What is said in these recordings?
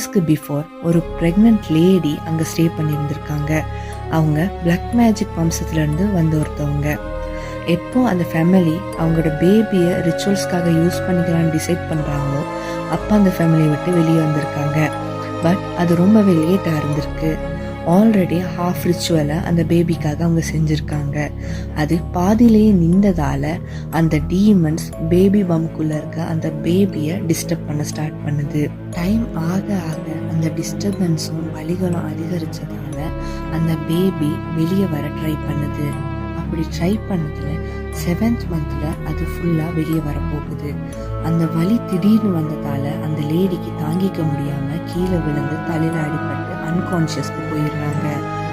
இயர்ஸ்க்கு பிஃபோர் ஒரு pregnant lady அங்கே ஸ்டே பண்ணியிருந்திருக்காங்க. அவங்க பிளாக் மேஜிக் வம்சத்துலேருந்து வந்த ஒருத்தவங்க. எப்போ அந்த ஃபேமிலி அவங்களோட பேபியை ரிச்சுவல்ஸ்க்காக யூஸ் பண்ணிக்கலான்னு டிசைட் பண்ணுறாங்களோ அப்போ அந்த ஃபேமிலியை விட்டு வெளியே வந்திருக்காங்க. பட் அது ரொம்பவே லேட்டாக இருந்திருக்கு. ஆல்ரெடி ஹாஃப் ரிச்சுவலை அந்த பேபிக்காக அவங்க செஞ்சுருக்காங்க. அது பாதியிலேயே நின்றதால் அந்த டீமன்ஸ் பேபி பம்குள்ளே இருக்க அந்த பேபியை டிஸ்டர்ப் பண்ண ஸ்டார்ட் பண்ணுது. டைம் ஆக ஆக அந்த டிஸ்டர்பன்ஸும் வலிகளும் அதிகரித்ததால அந்த பேபி வெளியே வர ட்ரை பண்ணுது. அப்படி ட்ரை பண்ணதில் 7th மந்தில் அது ஃபுல்லாக வெளியே வரப்போகுது. அந்த வலி திடீர்னு வந்ததால் அந்த லேடிக்கு தாங்கிக்க முடியாமல் கீழே விழுந்து தலையில் அடிபட்டு அன்கான்ஷியஸ்க்கு போயிடுறாங்க.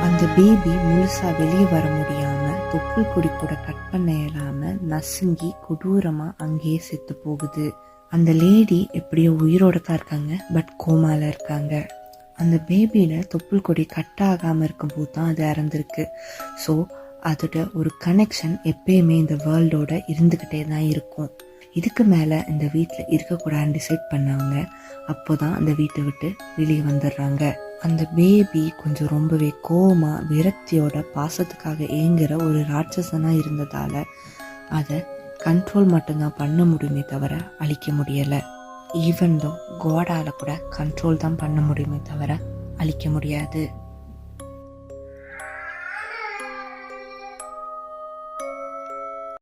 அந்த பேபி முழுசாக வெளியே வர முடியாமல் தொப்புள் கொடி கூட கட் பண்ண இயலாமல் நசுங்கி கொடூரமாக அங்கேயே செத்து போகுது. அந்த லேடி எப்படியோ உயிரோட தான் இருக்காங்க, பட் கோமால இருக்காங்க. அந்த பேபியில தொப்புள் கொடி கட் ஆகாமல் இருக்கும்போது தான் அது இறந்துருக்கு. ஸோ அதோட ஒரு கனெக்ஷன் எப்பயுமே இந்த வேர்ல்டோட இருந்துக்கிட்டே தான் இருக்கும். இதுக்கு மேலே இந்த வீட்டில் இருக்கக்கூடாதுன்னு டிசைட் பண்ணவங்க அப்போ தான் அந்த வீட்டை விட்டு வெளியே வந்துடுறாங்க. அந்த பேபி கொஞ்சம் ரொம்பவே கோவமாக விரக்தியோட பாசத்துக்காக ஏங்குற ஒரு ராட்சசனாக இருந்ததால் அதை கண்ட்ரோல் மட்டும்தான் பண்ண முடியுமே தவிர அழிக்க முடியலை. ஈவன் தோ காடால் கூட கண்ட்ரோல் தான் பண்ண முடியுமே தவிர அழிக்க முடியாது.